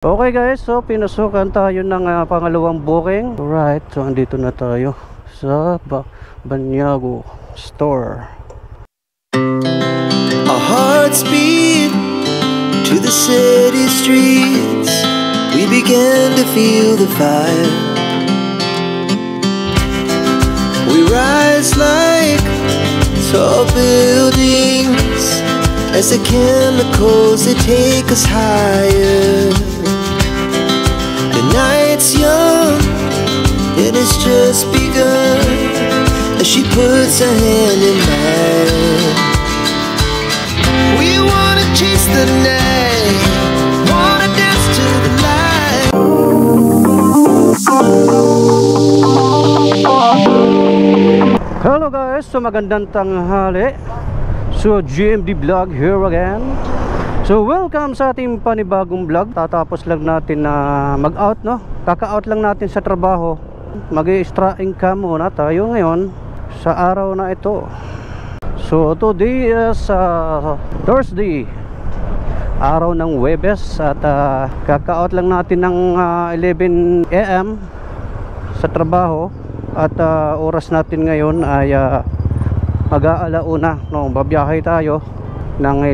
Okay guys, so pinasukan tayo ng pangalawang booking. Alright, so andito na tayo sa Banyago store. Our hearts beat to the city streets. We began to feel the fire. We rise like tall buildings as the chemicals that take us higher. The night's young, it has just begun as she puts her hand in mine. We wanna chase the night, wanna dance to the light. Hello guys, so magandang tanghali. So GMD vlog here again. So welcome sa ating panibagong vlog. Tatapos lang natin na mag-out, no? Kaka-out lang natin sa trabaho. Mag-i-extra income muna tayo ngayon sa araw na ito. So today is Thursday, araw ng Huwebes. At kaka-out lang natin ng 11 AM sa trabaho. At oras natin ngayon ay mag-aalauna, no? Babiyahe tayo ng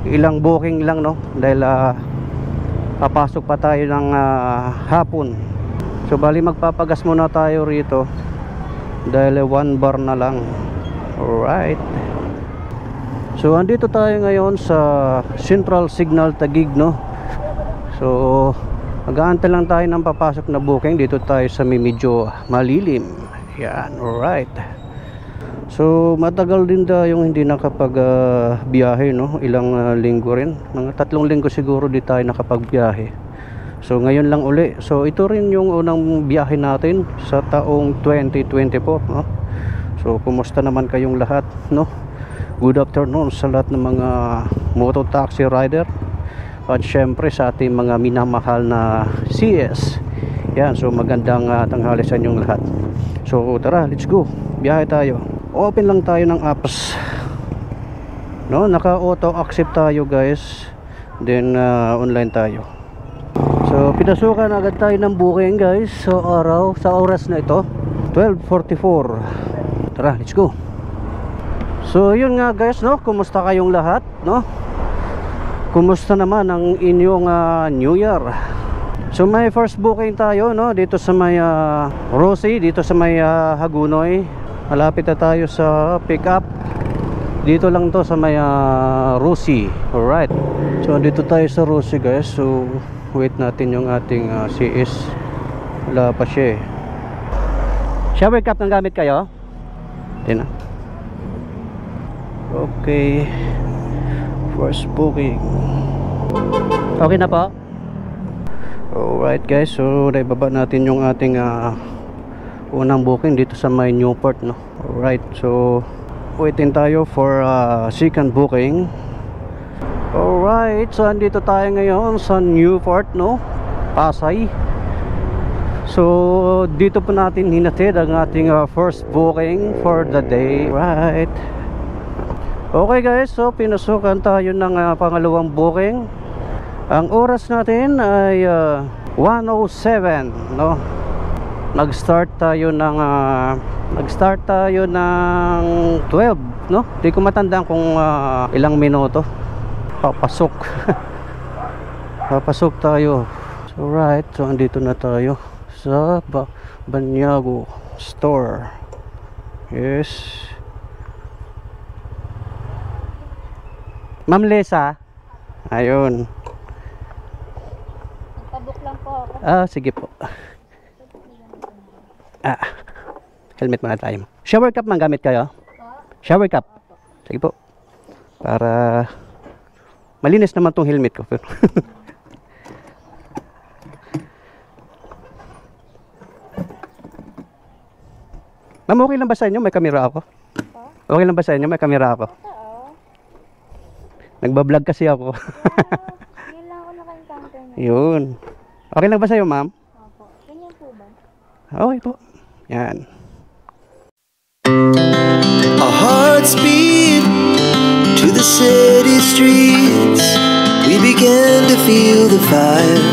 ilang booking lang, no? Dahil papasok pa tayo ng hapon. So bali magpapagas muna tayo rito dahil 1 bar na lang. Alright, so andito tayo ngayon sa Central Signal Taguig, no? So mag-aantay lang tayo ng papasok na booking. Dito tayo sa medyo malilim. Yan, alright. So matagal din yung hindi nakapag-biyahe, no? Ilang linggo rin, mga 3 linggo siguro di tayo nakapag-biyahe. So ngayon lang uli. So ito rin yung unang biyahe natin sa taong 2024, no? So kumusta naman kayong lahat, no? Good afternoon sa lahat ng mga moto taxi rider. At syempre sa ating mga minamahal na CS. Yan, so magandang tanghali sa inyong lahat. So tara, let's go. Biyahe tayo. Open lang tayo ng apps, no? Naka auto accept tayo guys. Then online tayo. So pinasukan agad tayo ng booking guys. So sa oras na ito 12:44. Tara, let's go. So yun nga guys, no? Kumusta kayong lahat, no? Kumusta naman ang inyong New Year? So may first booking tayo, no? Dito sa may Rosie, dito sa may Hagunoy. Malapit na tayo sa pick up. Dito lang to sa may Rosie. Alright, so dito tayo sa Rosie guys. So wait natin yung ating CS. Wala pa siya eh. Shower cap ng gamit kayo? Tina. Okay, first booking. Okay na po. Alright guys, so naibaba natin yung ating unang booking dito sa may Newport, no? Alright, so waiting tayo for second booking. Alright, so andito tayo ngayon sa Newport, no? Pasay. So dito po natin hinatid ang ating first booking for the day. Right. Okay guys, so pinasukan tayo ng pangalawang booking. Ang oras natin ay 1:07, no? Nag-start tayo ng 12, no? Di ko matandaan kung ilang minuto. Papasok. Papasok tayo. So right, so andito na tayo sa Banyago store. Yes. Ma'am Lesa. Ayun. Pabuk lang po ako. Sige po. Helmet muna tayo. Shower cap man gamit kayo? Shower cap. Sige po. Para malinis naman tong helmet ko. Ma'am, okay lang ba sa inyo? May camera ako. Okay lang ba sa inyo? May camera ako. Nagbablog kasi ako. Yun lang ako naka-encounter na. Yun. Okay lang ba sa'yo, ma'am? Opo. Ganyan po ba? Okay po. Yan. Our hearts beat to the city streets. we began to feel the fire.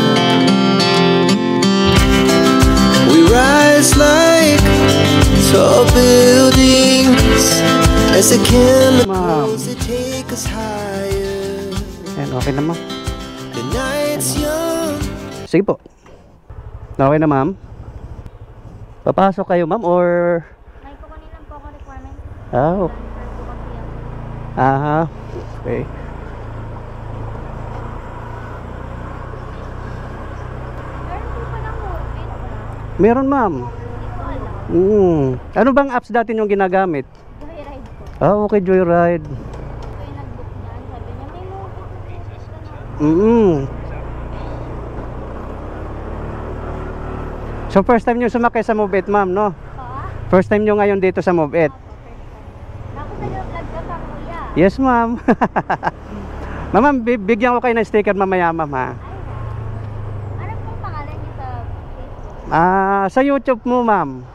We rise like tall buildings as the chemicals that take us higher. Ayan, okay na ma'am. The night's young. Sige po. Okay na ma'am. Papasok kayo ma'am or... May kukunin lang po ako requirement. Oh. Aha. Okay. Meron po pa ng Morbid. Meron ma'am. Ano bang apps dati yung ginagamit? Joyride po. Ah, okay, Joyride. Ito yung nag-book niyan. Sabi niya, may Morbid. Ka na. So first time nyo sumakay sa Move It ma'am, no? Pa? First time nyo ngayon dito sa Move It. Ako sa yung vlog ka pa, kuya. Yes ma'am. Ma'am, bigyan ko kayo ng sticker mamaya ma'am ha. Ano pong pangalan niyo sa Facebook? Sa YouTube mo ma'am.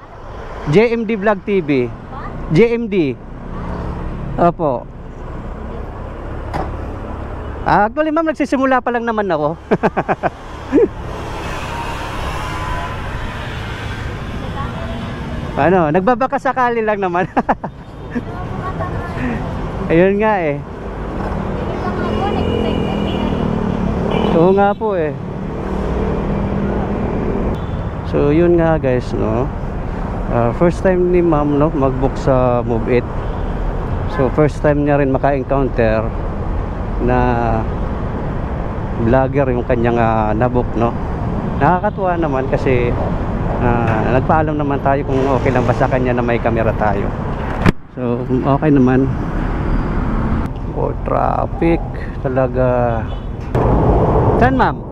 JMD Vlog TV. Pa? JMD. Opo. Actually ma'am, nagsisimula pa lang naman ako. Ano, nagbabaka sakali lang naman. Ayun nga eh. Oo nga po eh. So yun nga guys, no. First time ni ma'am, no, mag-book sa Move It. So first time niya rin maka-encounter na vlogger yung kanyang na-book, no. Nakakatuwa naman kasi nagpaalam naman tayo kung okay lang ba sa kanya na may camera tayo. So okay naman. Oh, traffic talaga. Saan ma'am?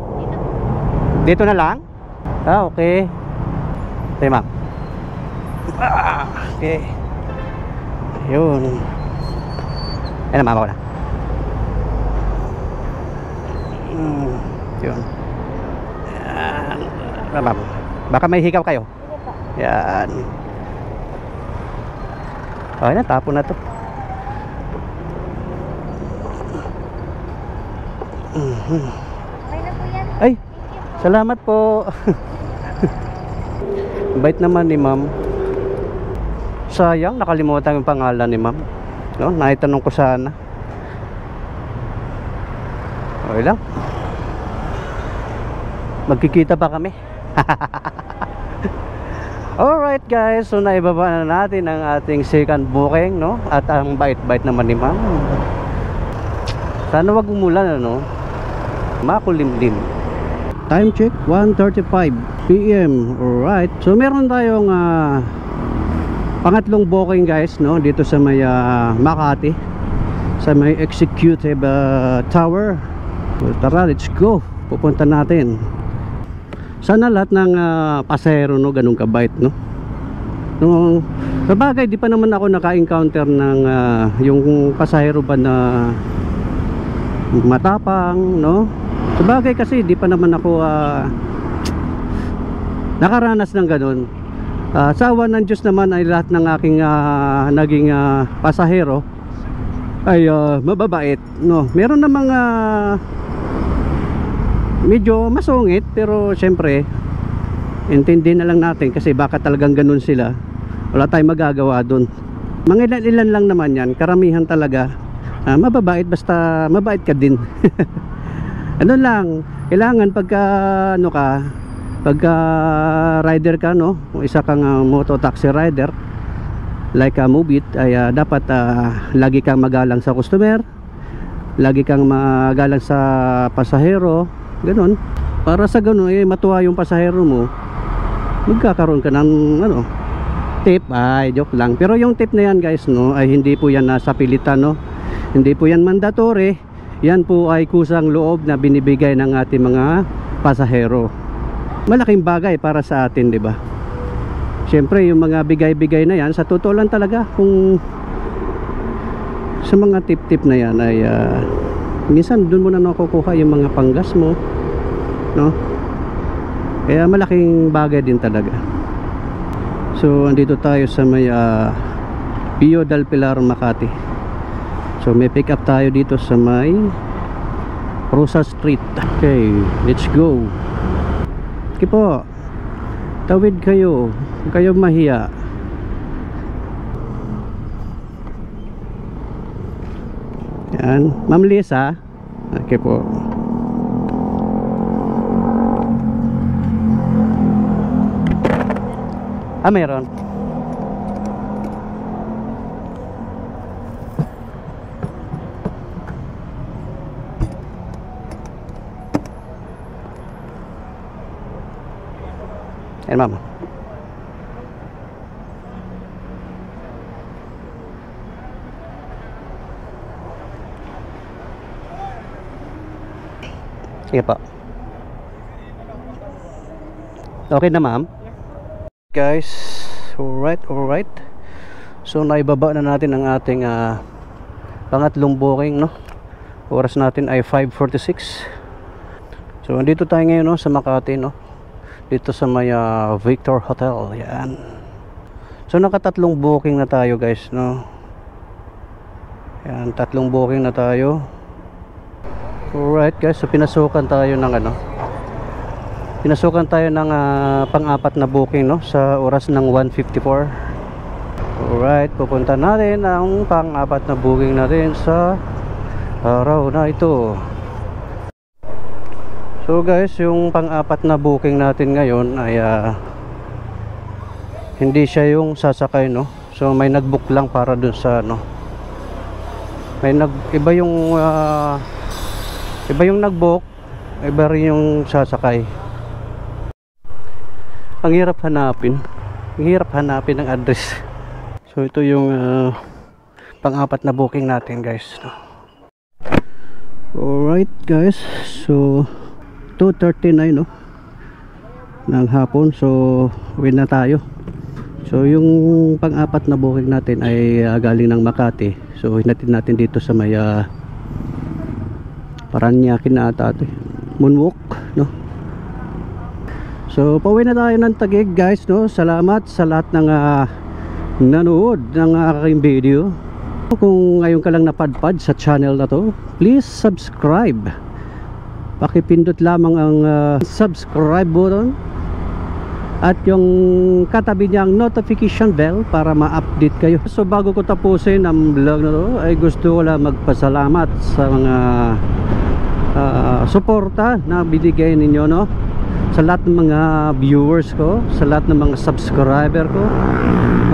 Dito na lang? Okay. Okay ma'am. Okay. Yun. Ayun na ma'am, ako na. Yun. Yan. Ma'am, baka may hikaw kayo. Yan. Okay na, tapon na to. Okay na po yan. Ay, salamat po. Bait naman ni ma'am. Sayang, nakalimutan yung pangalan ni ma'am, no? Naitanong ko sana. Okay lang. Magkikita pa kami. Alright guys, so naibaba na natin ang ating second booking, no? At ang bait-bait naman ni ma'am. Sana wag umulan, ano? Makulimlim. Time check, 1:35 PM. Alright, so meron tayong pangatlong booking guys, no? Dito sa may Makati, sa may executive tower. So, tara, let's go. Pupunta natin. Sana lahat ng pasahero, no, ganun kabait, no? No, sabagay, di pa naman ako naka-encounter ng yung pasahero ba na matapang, no? Sabagay kasi di pa naman ako nakaranas ng ganun. Sa awa ng Diyos naman ay lahat ng aking naging pasahero ay mababait, no? Meron namang medyo masungit, pero syempre intindi na lang natin kasi baka talagang ganun sila. Wala tayong magagawa dun. Mga ilan lang naman yan, karamihan talaga mababait, basta mabait ka din. Ano lang, kailangan pagka ano ka, pagka rider ka, no, kung isa kang moto taxi rider like Move It, ay dapat lagi kang magalang sa customer, lagi kang magalang sa pasahero, ganun. Para sa ganun matuwa yung pasahero mo, magkakaroon ka ng ano, tip. Ay joke lang, pero yung tip na yan guys, no, ay hindi po yan nasa pilitan, no. Hindi po yan mandatory. Yan po ay kusang loob na binibigay ng ating mga pasahero. Malaking bagay para sa atin, di ba? Siyempre yung mga bigay-bigay na yan, sa totoo lang talaga, kung sa mga tip-tip na yan ay minsan doon mo na nakukuha yung mga panggas mo, no? Kaya malaking bagay din talaga. So andito tayo sa may Pio del Pilar, Makati. So may pick up tayo dito sa may Rosa Street. Okay, let's go. Okay po, tawid kayo, huwag kayo mahiya. Yan, Ma'am Lisa. Okay po. Meron. Yan, ma'am. Sige po. Okay na, ma'am? Guys, alright. So naibaba na natin ang ating pangatlong booking, no? Oras natin ay 5:46. So andito tayo ngayon, no, sa Makati, no? Dito sa may Victor Hotel. Yan. So nakatatlong booking na tayo, guys, no? Yan, tatlong booking na tayo. Alright, guys, so pinasukan tayo ng pang-apat na booking, no, sa oras ng 1:54. Alright, pupunta natin ang pang-apat na booking natin sa araw na ito. So guys, yung pang-apat na booking natin ngayon ay hindi siya yung sasakay, no. So may nag-book lang para dun sa iba yung nag-book, iba rin yung sasakay. Ang hirap hanapin ang address. So ito yung pang-apat na booking natin, guys. Alright, guys, so 2:39, no, ng hapon. So uwi na tayo. So yung pang-apat na booking natin ay galing ng Makati. So hinatid natin dito sa may Paranaque na ata ito, moonwalk, no. So pauwi na tayo ng Taguig, guys, no. Salamat sa lahat ng nanood ng aking video. Kung ngayon ka lang napadpad sa channel na to, please subscribe. Pakipindot lamang ang subscribe button at yung katabi niyang notification bell para ma-update kayo. So bago ko tapusin ang vlog na to, ay gusto ko lang magpasalamat sa mga suporta na binigay ninyo, no, sa lahat ng mga viewers ko, sa lahat ng mga subscriber ko.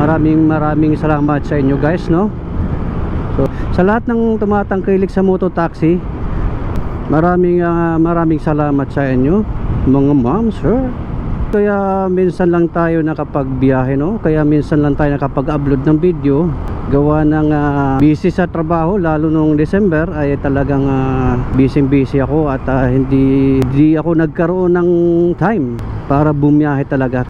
Maraming salamat sa inyo, guys, no. So sa lahat ng tumatangkilik sa mototaxi, maraming salamat sa inyo, mga ma'am, sir. Kaya minsan lang tayo nakapagbiyahe, no? Kaya minsan lang tayo nakapag-upload ng video. Gawa ng busy sa trabaho, lalo nung December ay talagang busy ako at hindi ako nagkaroon ng time para bumiyahe talaga.